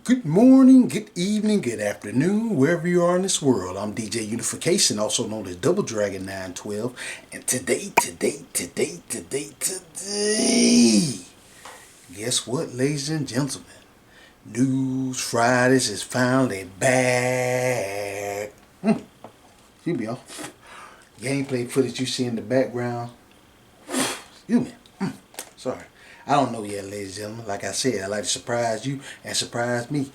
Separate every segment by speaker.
Speaker 1: Good morning, good evening, good afternoon, wherever you are in this world. I'm DJ Unification, also known as Double Dragon 912. And today, guess what, ladies and gentlemen? News Fridays is finally back. Excuse me, y'all. Gameplay footage you see in the background. Excuse me. Sorry. I don't know yet, ladies and gentlemen. Like I said, I like to surprise you and surprise me.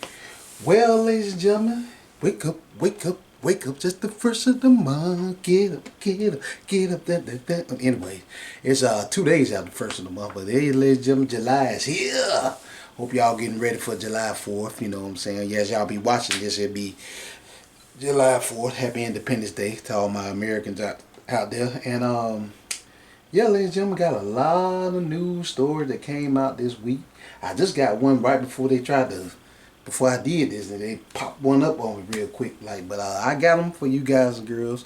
Speaker 1: Well, ladies and gentlemen, wake up, wake up, wake up. Just the first of the month. Get up, get up, get up. That. Anyway, it's 2 days after the first of the month. But hey, ladies and gentlemen, July is here. Hope y'all getting ready for July 4th. You know what I'm saying? Yes, y'all be watching this. It'll be July 4th. Happy Independence Day to all my Americans out there. And yeah, ladies and gentlemen, got a lot of news stories that came out this week. I just got one right before before I did this, and they popped one up on me real quick. But I got them for you guys and girls.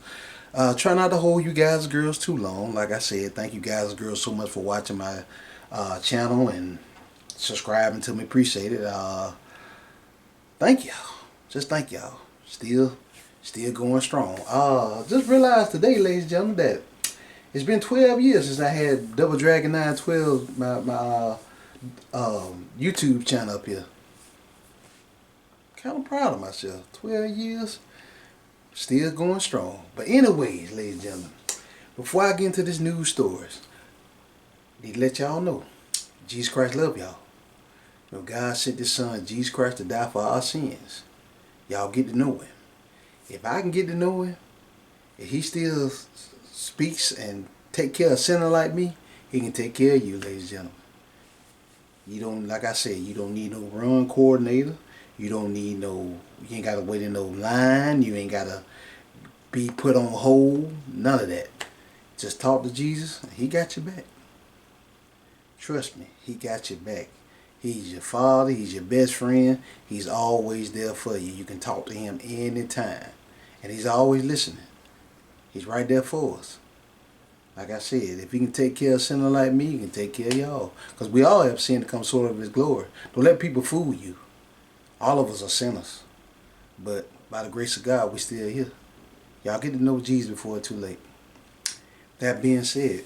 Speaker 1: Try not to hold you guys and girls too long. Like I said, thank you guys and girls so much for watching my channel and subscribing to me. Appreciate it. Thank y'all. Just thank y'all. Still going strong. Just realized today, ladies and gentlemen, that it's been 12 years since I had Double Dragon 912, my YouTube channel up here. Kind of proud of myself. 12 years, still going strong. But anyways, ladies and gentlemen, before I get into this news stories, I need to let y'all know, Jesus Christ love y'all. You know, God sent His Son, Jesus Christ, to die for our sins. Y'all get to know Him. If I can get to know Him, if He still speaks and take care of a sinner like me, He can take care of you, ladies and gentlemen. You don't, like I said, you don't need no run coordinator. You ain't got to wait in no line. You ain't got to be put on hold. None of that. Just talk to Jesus and He got your back. Trust me, He got your back. He's your father. He's your best friend. He's always there for you. You can talk to Him anytime. And He's always listening. He's right there for us. Like I said, if He can take care of a sinner like me, He can take care of y'all. Because we all have sinned to come short of His glory. Don't let people fool you. All of us are sinners. But by the grace of God, we still here. Y'all get to know Jesus before it's too late. That being said,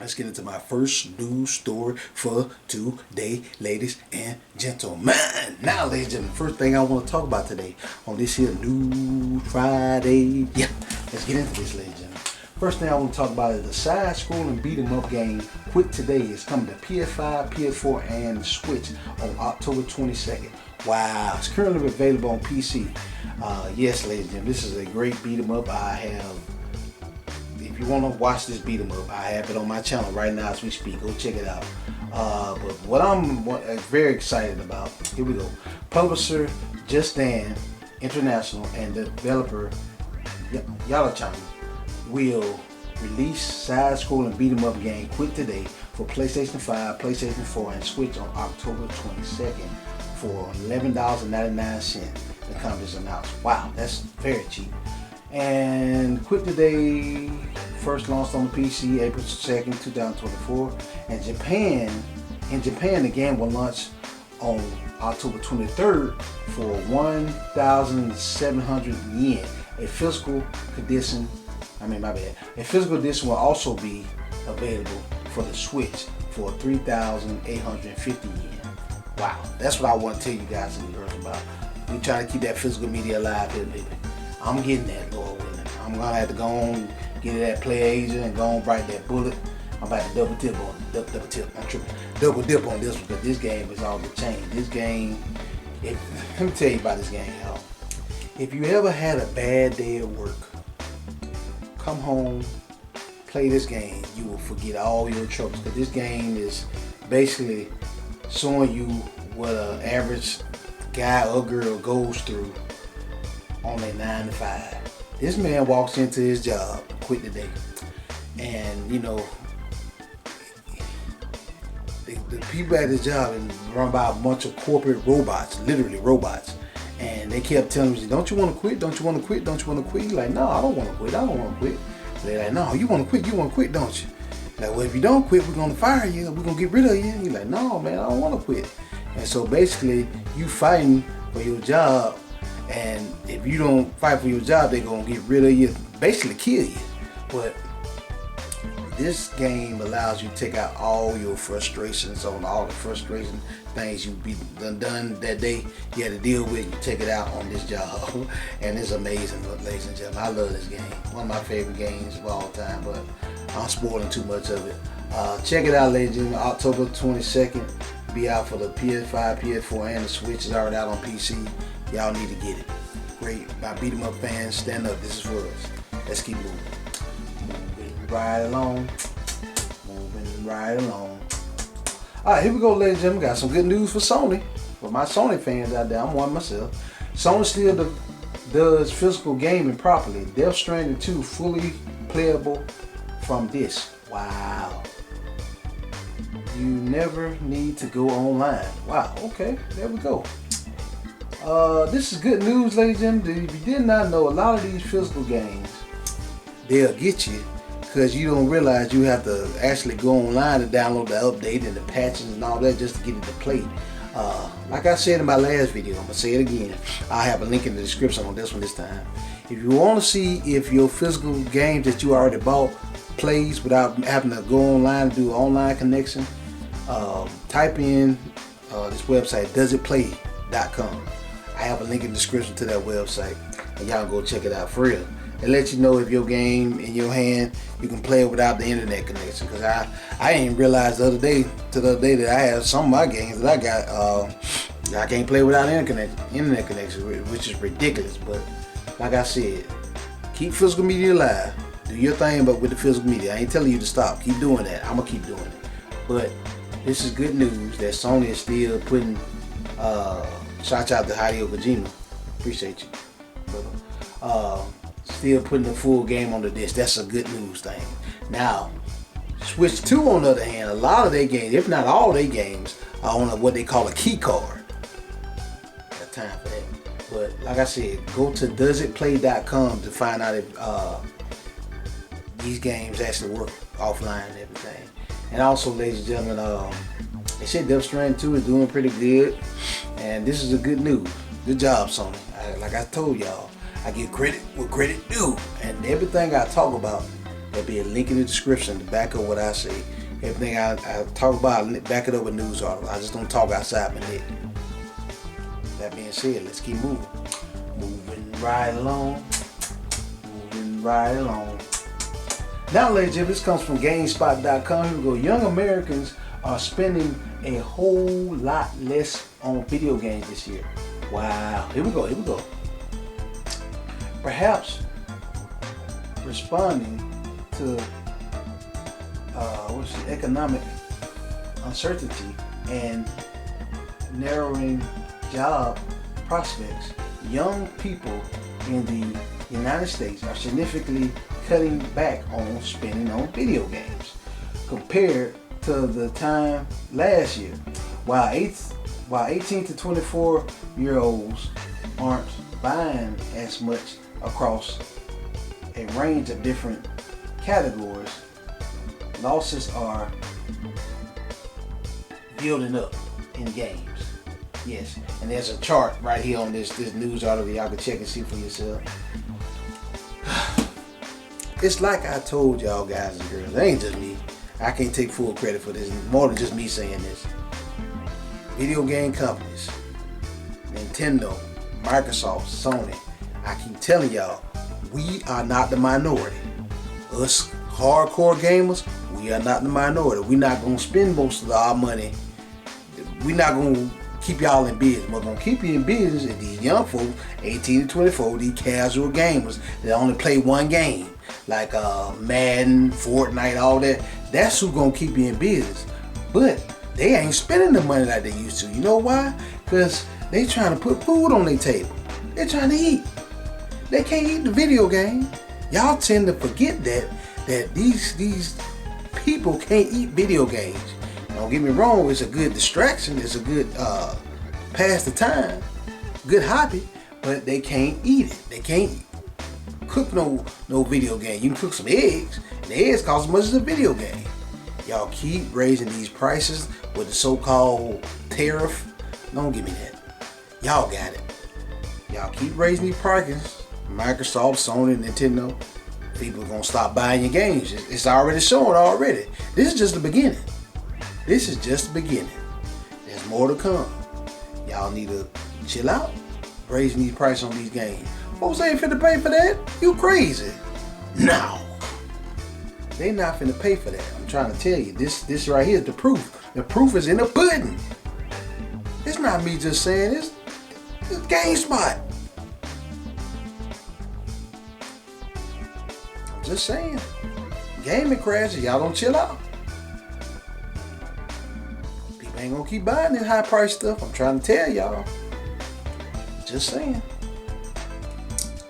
Speaker 1: let's get into my first news story for today, ladies and gentlemen. Now, ladies and gentlemen, first thing I want to talk about today on this here News Friday. Yeah, let's get into this, ladies and gentlemen. First thing I want to talk about is the side-scrolling beat-em-up game Quit Today is coming to PS5, PS4, and Switch on October 22nd. Wow, it's currently available on PC. Yes, ladies and gentlemen, this is a great beat-em-up. If you want to watch this beat 'em up, I have it on my channel right now as we speak. Go check it out. But what I'm very excited about, here we go. Publisher Just Dan International and developer Yalachan will release side-scrolling beat 'em up game Quit Today for PlayStation 5, PlayStation 4, and Switch on October 22nd for $11.99. The company's announced. Wow, that's very cheap. And Quit Today first launched on the PC April 2nd, 2024. And in Japan, the game will launch on October 23rd for 1,700 yen. A physical edition will also be available for the Switch for 3,850 yen. Wow, that's what I want to tell you guys and girls about. We trying to keep that physical media alive here, baby. I'm getting that, Lord willing. I'm going to have to go on, get it at Play Asia and go on bite that bullet. I'm about to double dip on this one because this game is off the chain. This game, let me tell you about this game, y'all. If you ever had a bad day at work, come home, play this game, you will forget all your troubles. Because this game is basically showing you what an average guy or girl goes through on a 9 to 5. This man walks into his job, Quit Today, and you know the people at his job and run by a bunch of corporate robots, literally robots, and they kept telling me, "Don't you want to quit? Don't you want to quit? Don't you want to quit?" He's like, "No, I don't want to quit. I don't want to quit." They're like, "No, you want to quit? You want to quit, don't you?" Like, "Well, if you don't quit, we're gonna fire you. We're gonna get rid of you." He's like, "No, man, I don't want to quit." And so basically, you fighting for your job, and if you don't fight for your job, they're gonna get rid of you, basically kill you. But this game allows you to take out all your frustrations on all the frustration things you be done that day you had to deal with. You take it out on this job, and it's amazing, ladies and gentlemen. I love this game. One of my favorite games of all time, but I'm spoiling too much of it. Check it out, ladies and gentlemen. October 22nd, be out for the PS5, PS4, and the Switch. Is already out on PC. Y'all need to get it. Great. My beat 'em up fans, stand up. This is for us. Let's keep moving. Moving right along. Moving right along. Alright, here we go, ladies and gentlemen. Got some good news for Sony. For my Sony fans out there, I'm one myself. Sony still does physical gaming properly. Death Stranding 2 fully playable from this. Wow. You never need to go online. Wow, okay, there we go. This is good news, ladies and gentlemen. If you did not know, a lot of these physical games, they'll get you because you don't realize you have to actually go online to download the update and the patches and all that just to get it to play. Like I said in my last video, I'm going to say it again. I'll have a link in the description on this one this time. If you want to see if your physical games that you already bought plays without having to go online and do an online connection, type in this website, doesitplay.com. I have a link in the description to that website, and y'all go check it out for real. It lets you know if your game in your hand, you can play it without the internet connection. Cause I didn't realize the other day that I have some of my games that I got I can't play without internet connection, which is ridiculous. But like I said, keep physical media alive. Do your thing, but with the physical media. I ain't telling you to stop. Keep doing that. I'm gonna keep doing it. But this is good news that Sony is still putting. Shout out to Hideo Kojima. Appreciate you, brother. Still putting the full game on the disc. That's a good news thing. Now, Switch 2 on the other hand, a lot of their games, if not all their games, are on what they call a key card. Got time for that. But like I said, go to doesitplay.com to find out if these games actually work offline and everything. And also, ladies and gentlemen, they said Death Stranding 2 is doing pretty good, and this is a good news. Good job, Sony. Like I told y'all, I give credit where credit due, and everything I talk about, there'll be a link in the description to back up what I say. Everything I talk about, I back it up with news articles. I just don't talk outside my neck. That being said, let's keep moving. Moving right along. Moving right along. Now, ladies and gentlemen, this comes from GameSpot.com. Here we go. Young Americans are spending a whole lot less on video games this year. Wow. Here we go. Here we go. Perhaps responding to economic uncertainty and narrowing job prospects, young people in the United States are significantly cutting back on spending on video games compared to the time last year. While 18 to 24 year olds aren't buying as much across a range of different categories, losses are building up in games. Yes, and there's a chart right here on this news article. Y'all can check and see for yourself. It's like I told y'all guys and girls, it ain't just me. I can't take full credit for this. More than just me saying this. Video game companies, Nintendo, Microsoft, Sony, I keep telling y'all, we are not the minority. Us hardcore gamers, we are not the minority. We're not going to spend most of our money. We're not going to keep y'all in business. We're going to keep you in business is these young folks, 18 to 24, these casual gamers that only play one game. Like Madden, Fortnite, all that. That's who's going to keep you in business. But they ain't spending the money like they used to. You know why? Because they trying to put food on their table. They're trying to eat. They can't eat the video game. Y'all tend to forget that these people can't eat video games. Don't get me wrong, it's a good distraction. It's a good pass the time. Good hobby. But they can't eat it. They can't cook no video game. You can cook some eggs. And the eggs cost as much as a video game. Y'all keep raising these prices with the so-called tariff Don't give me that. Y'all got it. Y'all keep raising these prices. Microsoft, Sony, Nintendo. People are gonna stop buying your games. It's already showing already. This is just the beginning. This is just the beginning. There's more to come. Y'all need to chill out. Raising these prices on these games. Folks ain't finna pay for that. You crazy. No. They not finna pay for that. I'm trying to tell you. This right here is the proof. The proof is in the pudding. It's not me just saying this. It's GameSpot. I'm just saying. Gaming crashes. Y'all don't chill out. People ain't gonna keep buying this high price stuff. I'm trying to tell y'all. Just saying.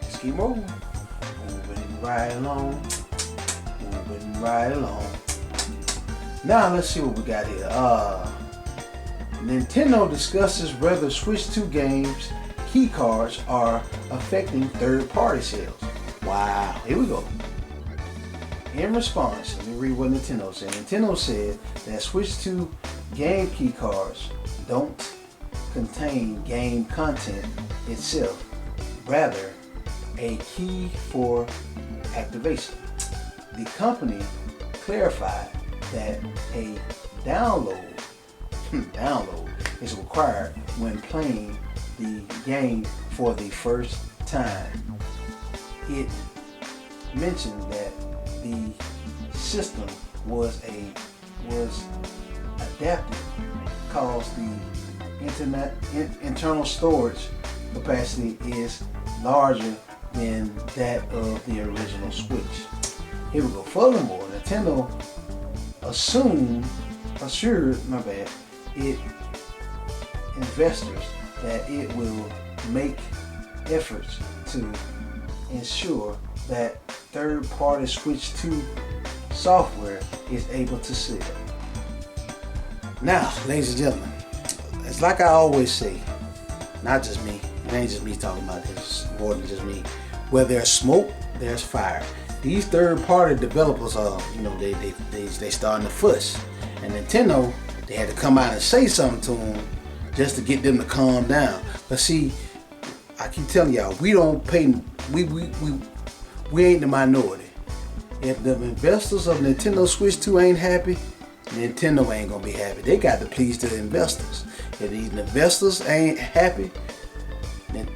Speaker 1: Let's keep moving. Moving right along. Moving right along. Now let's see what we got here. Nintendo discusses whether Switch 2 games key cards are affecting third-party sales. Wow. Here we go. In response, let me read what Nintendo said. Nintendo said that Switch 2 game key cards don't contain game content itself, rather a key for activation. The company clarified that a download is required when playing the game for the first time. It mentioned that the system was adapted because the internal storage capacity is larger than that of the original Switch. Here we go. Furthermore, Nintendo assured it investors that it will make efforts to ensure that third-party Switch 2 software is able to sell. Now, ladies and gentlemen, it's like I always say, not just me, it ain't just me talking about this, it's more than just me. Where there's smoke, there's fire. These third-party developers are, they starting to fuss. And Nintendo, they had to come out and say something to them just to get them to calm down. But see, I keep telling y'all, we don't pay, we ain't the minority. If the investors of Nintendo Switch 2 ain't happy, Nintendo ain't gonna be happy. They got to please the investors. If these investors ain't happy, then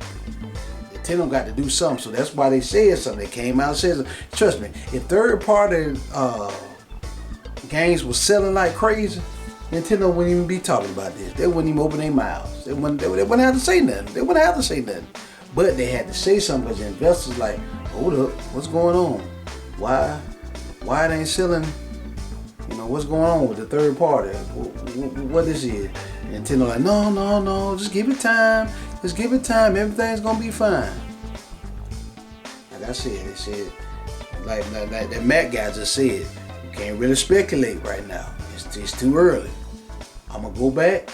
Speaker 1: Nintendo got to do something. So that's why they said something. They came out and said something. Trust me, if third-party games was selling like crazy, Nintendo wouldn't even be talking about this. They wouldn't even open their mouths. They wouldn't have to say nothing. They wouldn't have to say nothing. But they had to say something because the investors like, hold up, what's going on? Why it ain't selling? What's going on with the third party? What this is? Nintendo like, no, just give it time. Just give it time. Everything's gonna be fine. Like I said, they said, like that Matt guy just said, you can't really speculate right now. It's too early. I'm gonna go back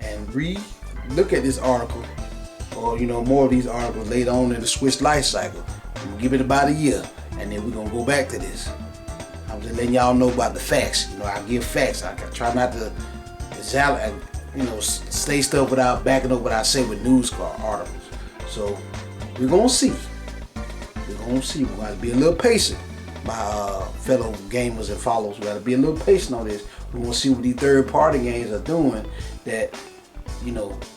Speaker 1: and look at this article, or more of these articles later on in the Switch life cycle. I'm gonna give it about a year, and then we're gonna go back to this. I'm just letting y'all know about the facts. I give facts. I try not to say stuff without backing up what I say with news articles. So we're gonna see. We're gonna see. We gotta be a little patient, my fellow gamers and followers. We gotta be a little patient on this. We're gonna see what these third-party games are doing that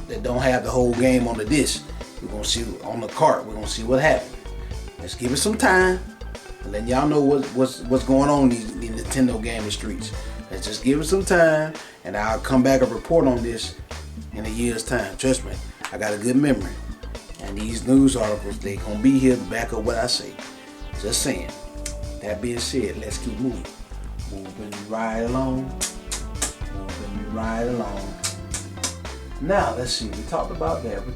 Speaker 1: that don't have the whole game on the disc. We're gonna see on the cart. We're gonna see what happens. Let's give it some time. And letting y'all know what's going on in these Nintendo gaming streets. Let's just give it some time, and I'll come back and report on this in a year's time. Trust me, I got a good memory. And these news articles, they gonna be here to back up what I say. Just saying. That being said, let's keep moving. Moving right along. Moving right along. Now, let's see. We talked about that.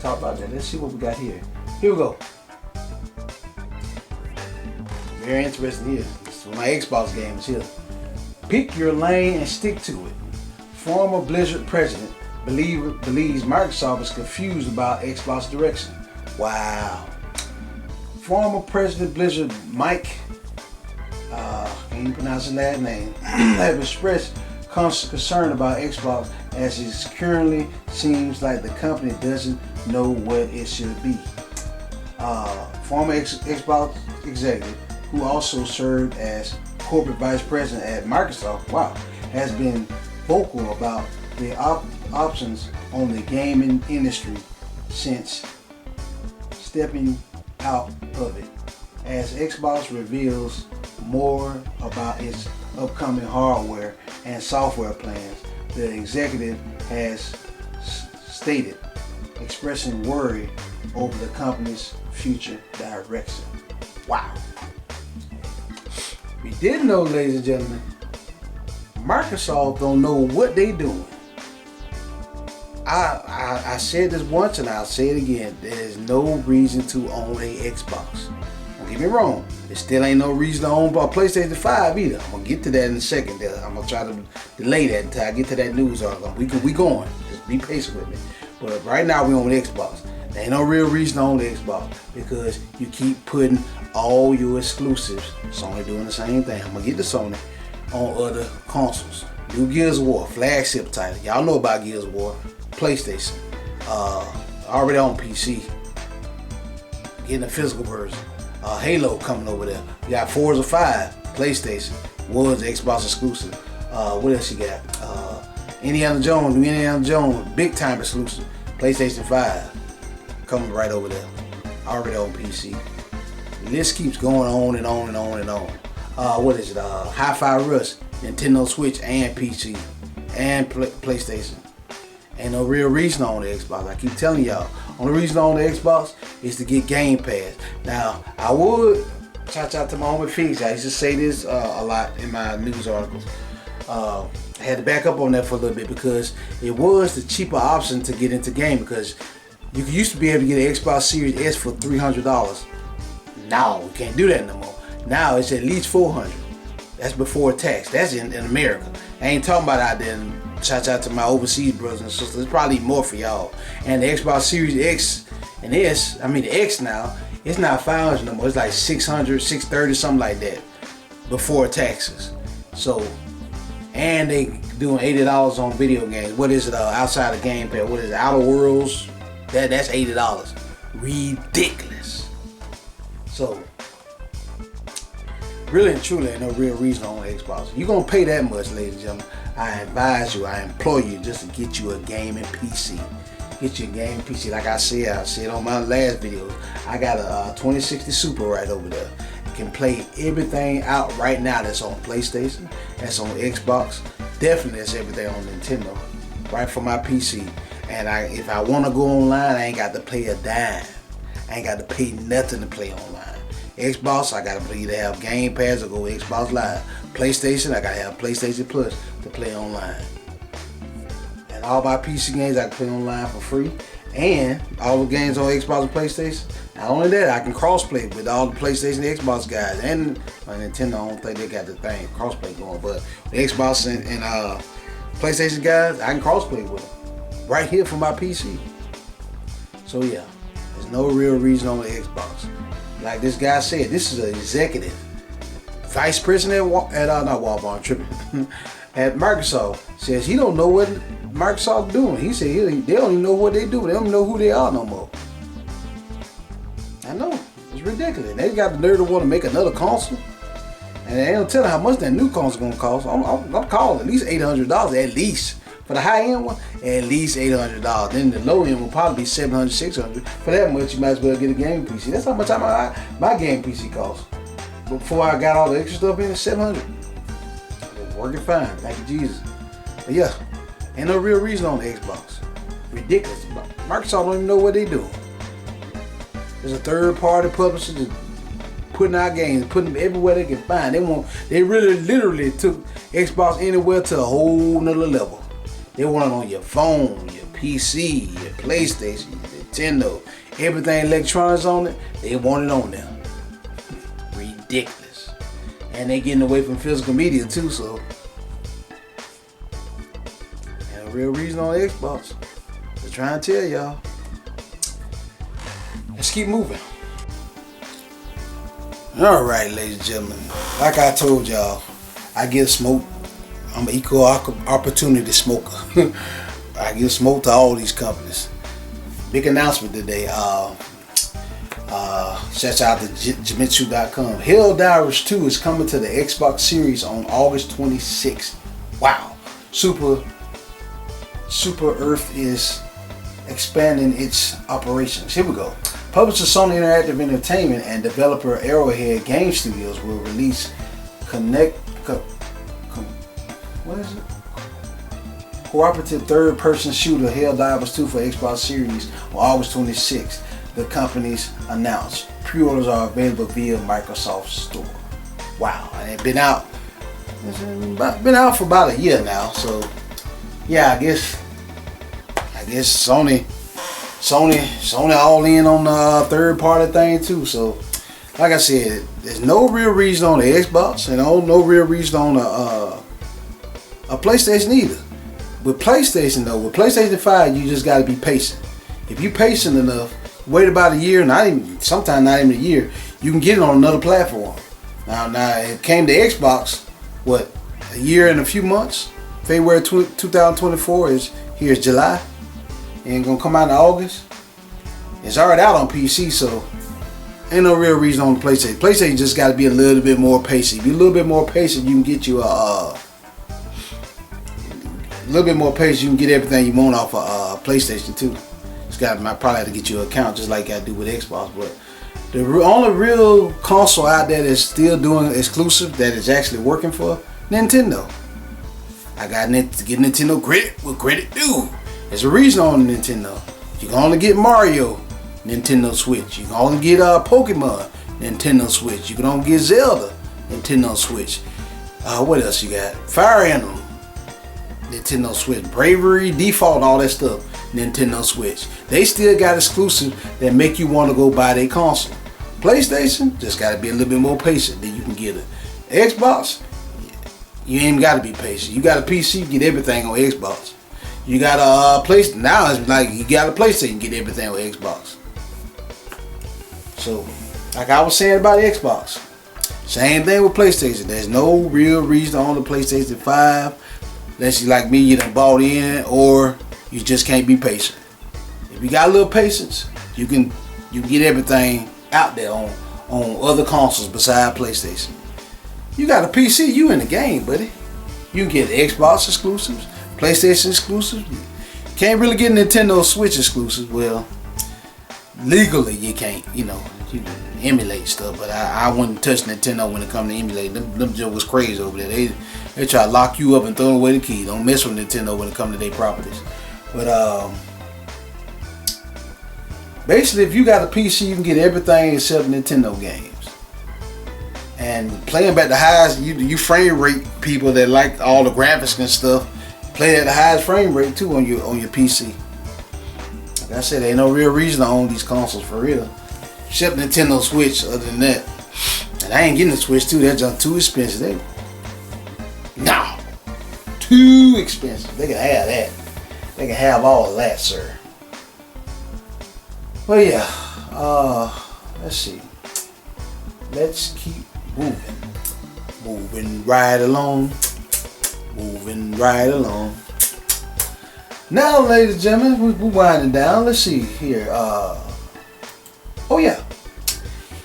Speaker 1: Let's see what we got here. Here we go. Very interesting here. This is my Xbox games here. Pick your lane and stick to it. Former Blizzard president believes Microsoft is confused about Xbox direction. Wow. Former President Blizzard Mike, can't even pronounce his last name, have expressed concern about Xbox as it currently seems like the company doesn't know what it should be. Former Xbox executive, who also served as corporate vice president at Microsoft, has been vocal about the options on the gaming industry since stepping out of it. As Xbox reveals more about its upcoming hardware and software plans, the executive has stated, expressing worry over the company's future direction. Wow. We didn't know, ladies and gentlemen, Microsoft don't know what they doing. I said this once and I'll say it again. There's no reason to own a Xbox. Don't get me wrong. There still ain't no reason to own a PlayStation 5 either. I'm gonna get to that in a second. I'm gonna try to delay that until I get to that news article. We going. Just be patient with me. But right now we own Xbox. There ain't no real reason to own the Xbox because you keep putting all your exclusives. Sony doing the same thing. I'm gonna get to Sony on other consoles. New Gears of War, flagship title. Y'all know about Gears of War. PlayStation. Already on PC. Getting a physical version. Halo coming over there. You got Forza 5, PlayStation. Was Xbox exclusive. What else you got? Indiana Jones, big time exclusive. PlayStation 5. Coming right over there. Already on PC. The list keeps going on and on and on and on. What is it? Hi-Fi Rush, Nintendo Switch and PC and PlayStation. Ain't no real reason to own the Xbox. I keep telling y'all, only reason to own the Xbox is to get Game Pass. Now, I would shout out to my homie Phoenix. I used to say this a lot in my news articles. I had to back up on that for a little bit because it was the cheaper option to get into game because you used to be able to get an Xbox Series S for $300. Now, we can't do that no more. Now, it's at least $400. That's before tax. That's in America. I ain't talking about out there. Shout out to my overseas brothers and sisters. It's probably more for y'all. And the Xbox Series X and S, the X now, it's not $500 no more. It's like $600, $630, something like that before taxes. So, and they doing $80 on video games. What is it outside of Game Pass? What is it? Outer Worlds? That's $80. Ridiculous. So, really and truly, ain't no real reason to own an Xbox. You're gonna pay that much, ladies and gentlemen. I advise you, I implore you just to get you a gaming PC. Get you a gaming PC. Like I said on my last video, I got a 2060 Super right over there. You can play everything out right now that's on PlayStation, that's on Xbox. Definitely that's everything on Nintendo. Right from my PC. And if I want to go online, I ain't got to pay a dime. I ain't got to pay nothing to play online. Xbox, I gotta either have Game Pass or go Xbox Live. PlayStation, I gotta have PlayStation Plus to play online. And all my PC games I can play online for free. And all the games on Xbox and PlayStation. Not only that, I can crossplay with all the PlayStation and Xbox guys. And my Nintendo, I don't think they got the thing, crossplay going. But the Xbox and PlayStation guys, I can crossplay with them. Right here from my PC. So yeah, there's no real reason on the Xbox. Like this guy said, this is an executive, vice president not Walmart, tripping, at Microsoft. Says he don't know what Microsoft doing. He said they don't even know what they do. They don't know who they are no more. I know, it's ridiculous. They got the nerve to want to make another console, and they don't tell how much that new console gonna cost. I'm calling at least $800 at least. For the high end one, at least $800. Then the low end will probably be $700, $600. For that much, you might as well get a game PC. That's how much my game PC cost. Before I got all the extra stuff in, it's $700. It's working fine, thank you Jesus. But yeah, ain't no real reason on the Xbox. Ridiculous. Microsoft don't even know what they do. There's a third party publisher just putting out games, putting them everywhere they can find. They really literally took Xbox anywhere to a whole nother level. They want it on your phone, your PC, your PlayStation, your Nintendo, everything electronics on it, they want it on there. Ridiculous. And they getting away from physical media too, so. And a real reason on Xbox. Just trying to tell y'all. Let's keep moving. Alright, ladies and gentlemen. Like I told y'all, I get smoked. I'm an equal opportunity smoker. I give smoke to all these companies. Big announcement today. Shout out to Jimitsu.com. Helldivers 2 is coming to the Xbox Series on August 26th. Wow. Super Earth is expanding its operations. Here we go. Publisher Sony Interactive Entertainment and developer Arrowhead Game Studios will release cooperative third-person shooter Helldivers 2 for Xbox Series on August 26th. The companies announced. Pre-orders are available via Microsoft Store. Wow, and it's been out for about a year now. So yeah, I guess Sony all in on the third-party thing too. So like I said, there's no real reason on the Xbox and no real reason on a PlayStation either. With PlayStation though, with PlayStation 5, you just got to be patient. If you patient enough, wait about a year, sometimes not even a year, you can get it on another platform. Now it came to Xbox, what, a year and a few months? February 2024 here's July, and gonna come out in August. It's already out on PC, so ain't no real reason on the PlayStation. PlayStation just got to be a little bit more patient. If you're a little bit more patient, you can get you a little bit more patient. You can get everything you want off of PlayStation 2. Probably have to get you an account just like I do with Xbox. But the only real console out there that's still doing exclusive that is actually working for Nintendo. I got to get Nintendo credit what credit due. There's a reason on Nintendo. You can only get Mario, Nintendo Switch. You can only get Pokemon, Nintendo Switch. You can only get Zelda, Nintendo Switch. What else you got? Fire Emblem, Nintendo Switch. Bravery, Default, all that stuff, Nintendo Switch. They still got exclusive that make you want to go buy their console. PlayStation just got to be a little bit more patient than you can get it. Xbox, you ain't got to be patient. You got a PC, you get everything on Xbox. You got a PlayStation. Now it's like you got a PlayStation, get everything on Xbox. So, like I was saying about Xbox, same thing with PlayStation. There's no real reason on the PlayStation 5 unless you like me, you done bought in, or you just can't be patient. If you got a little patience, you can get everything out there on other consoles besides PlayStation. You got a PC, you in the game, buddy. You can get Xbox exclusives, PlayStation exclusives. Can't really get Nintendo Switch exclusives. Well, legally you can't, you can emulate stuff, but I wouldn't touch Nintendo when it comes to emulating. Them just was crazy over there. They try to lock you up and throw away the key. Don't mess with Nintendo when it comes to their properties. But basically, if you got a PC, you can get everything except Nintendo games. And playing at the highest, you frame rate people that like all the graphics and stuff, play at the highest frame rate too on your PC. Like I said, there ain't no real reason to own these consoles for real, except Nintendo Switch. Other than that, and I ain't getting the Switch too. That's just too expensive. No, too expensive. They can have that. They can have all of that, sir. Well, yeah. Let's see. Let's keep moving right along. Now, ladies and gentlemen, we're winding down. Let's see here. Oh yeah,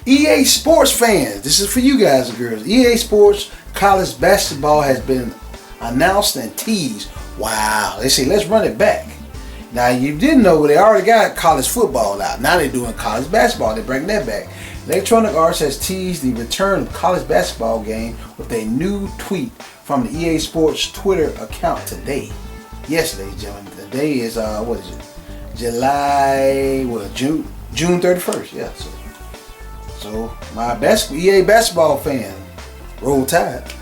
Speaker 1: EA Sports fans. This is for you guys and girls. EA Sports college basketball has been announced and teased. Wow. They say let's run it back. Now you didn't know, they already got college football out. Now they're doing college basketball. They're bringing that back. Electronic Arts has teased the return of college basketball game with a new tweet from the EA Sports Twitter account today. Yes, ladies and gentlemen, today is what is it? June 31st. Yeah. So my EA basketball fan, Roll Tide.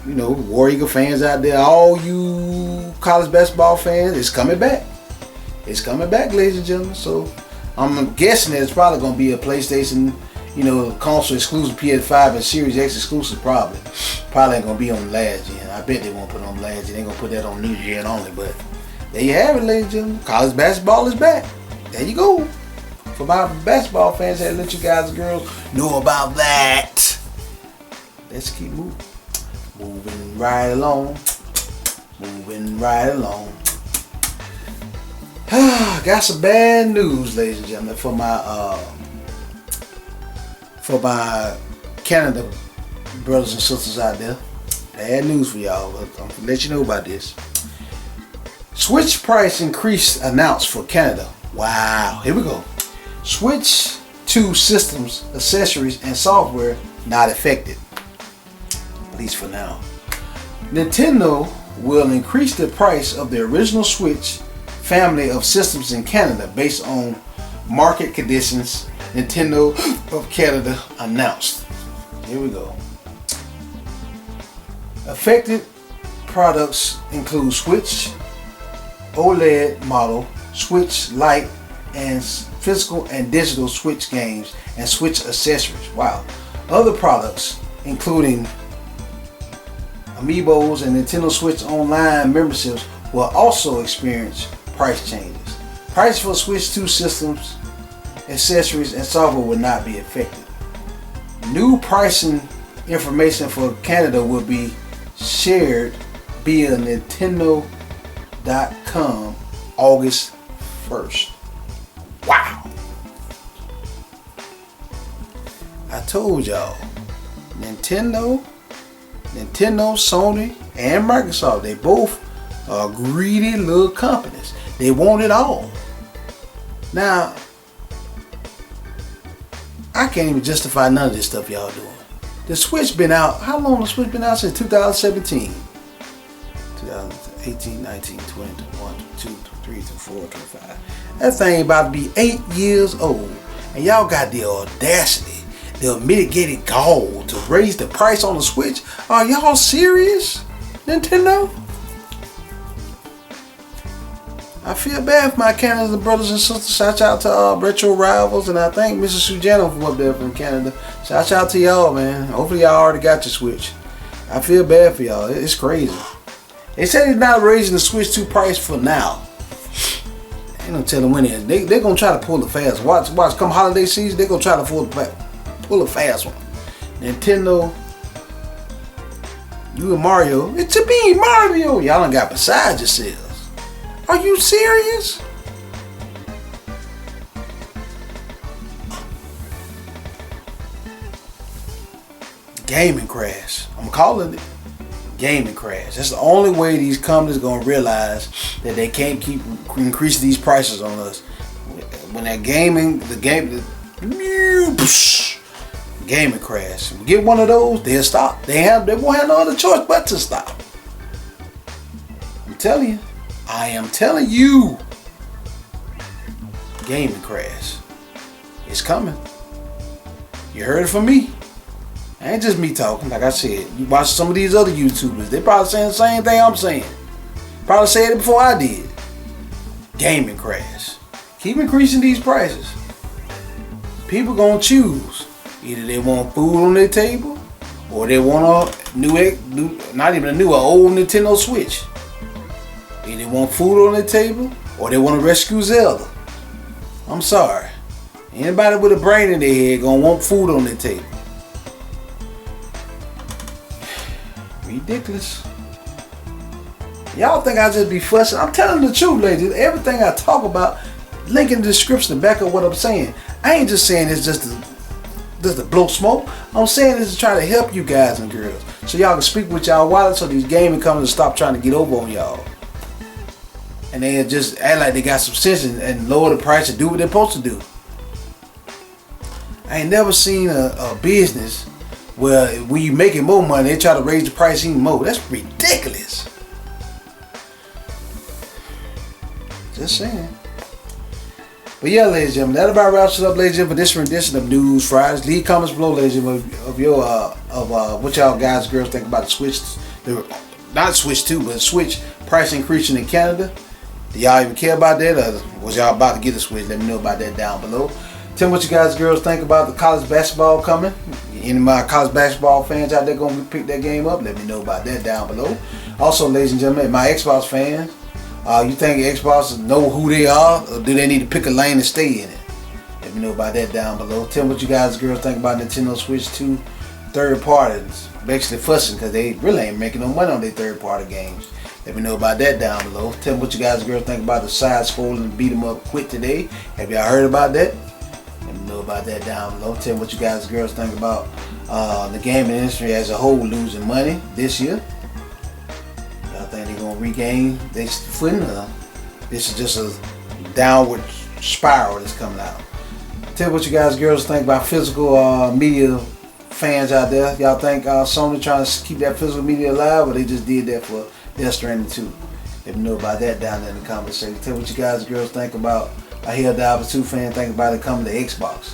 Speaker 1: War Eagle fans out there, all you college basketball fans, it's coming back. It's coming back, ladies and gentlemen. So I'm guessing that it's probably going to be a PlayStation, console exclusive, PS5 and Series X exclusive probably. Probably ain't going to be on the last gen. I bet they won't put it on the last gen. They're going to put that on new gen only. But there you have it, ladies and gentlemen. College basketball is back. There you go. For my basketball fans, that let you guys and girls know about that. Let's keep moving. Moving right along. Got some bad news, ladies and gentlemen, for my Canada brothers and sisters out there. Bad news for y'all, but I'm gonna let you know about this. Switch price increase announced for Canada. Wow, here we go. Switch 2 systems, accessories, and software not affected, at least for now. Nintendo will increase the price of the original Switch family of systems in Canada based on market conditions, Nintendo of Canada announced. Here we go. Affected products include Switch OLED model, Switch Lite, and physical and digital Switch games and Switch accessories. Wow. Other products, including Amiibos and Nintendo Switch Online memberships, will also experience price changes. Price for Switch 2 systems, accessories, and software will not be affected. New pricing information for Canada will be shared via Nintendo.com August 1st. Wow. I told y'all, Nintendo, Sony, and Microsoft, they both are greedy little companies. They want it all. Now, I can't even justify none of this stuff y'all doing. The Switch been out, how long the Switch been out? Since 2017. 2018, 19, 20, 21, 22, 23, 24, 25. That thing about to be 8 years old. And y'all got the audacity, the mitigated gall to raise the price on the Switch. Are y'all serious, Nintendo? I feel bad for my Canada brothers and sisters. Shout out to Retro Rivals, and I thank Mrs. Sujano from up there from Canada. Shout out to y'all, man. Hopefully y'all already got your Switch. I feel bad for y'all. It's crazy. They said he's not raising the Switch 2 price for now. Ain't no telling when it is. They're going to try to pull it fast. Watch, come holiday season, they're going to try to pull a fast one. Nintendo, you and Mario, it's to be Mario. Y'all done got beside yourselves. Are you serious? Gaming crash. I'm calling it gaming crash. That's the only way these companies are gonna realize that they can't keep increasing these prices on us. When that gaming crash. We get one of those, they'll stop. They won't have no other choice but to stop. I'm telling you. I am telling you, gaming crash. It's coming. You heard it from me. Ain't just me talking. Like I said, you watch some of these other YouTubers. They probably saying the same thing I'm saying. Probably said it before I did. Gaming crash. Keep increasing these prices. People gonna choose. Either they want food on their table, or they want a not even a new, an old Nintendo Switch. Either they want food on their table, or they want to rescue Zelda. I'm sorry. Anybody with a brain in their head gonna want food on their table. Ridiculous. Y'all think I just be fussing? I'm telling the truth, ladies. Everything I talk about, link in the description to back up what I'm saying. I ain't just saying it's just to blow smoke. I'm saying this to try to help you guys and girls, so y'all can speak with y'all wallet, so these gaming companies stop trying to get over on y'all. And they just act like they got some sense and lower the price and do what they're supposed to do. I ain't never seen a business where when you making more money, they try to raise the price even more. That's ridiculous. Just saying. But yeah, ladies and gentlemen, that about wraps it up, ladies and gentlemen, for this rendition of News Fridays. Leave comments below, ladies and gentlemen, of what y'all guys and girls think about the Switch, not Switch 2, but Switch price increasing in Canada. Do y'all even care about that, or was y'all about to get a Switch? Let me know about that down below. Tell me what you guys and girls think about the college basketball coming. Any of my college basketball fans out there going to pick that game up? Let me know about that down below. Also, ladies and gentlemen, my Xbox fans, you think Xbox know who they are, or do they need to pick a lane and stay in it? Let me know about that down below. Tell me what you guys and girls think about Nintendo Switch 2 third parties. Basically fussing because they really ain't making no money on their third party games. Let me know about that down below. Tell me what you guys and girls think about the side scrolling beat 'em up quick today. Have y'all heard about that? Let me know about that down below. Tell me what you guys and girls think about the gaming industry as a whole losing money this year. Y'all think they're gonna regain their footing? This is just a downward spiral that's coming out. Tell me what you guys and girls think about physical media fans out there. Y'all think Sony trying to keep that physical media alive, or they just did that for Death Stranding 2? Let me know about that down there in the comment section. Tell me what you guys and girls think about a Helldivers 2 fan think about it coming to Xbox.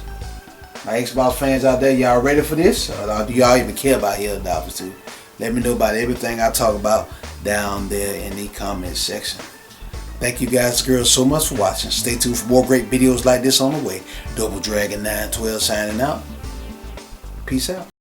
Speaker 1: My Xbox fans out there, y'all ready for this? Or do y'all even care about Helldivers 2? Let me know about everything I talk about down there in the comment section. Thank you guys and girls so much for watching. Stay tuned for more great videos like this on the way. Double Dragon 912 signing out. Peace out.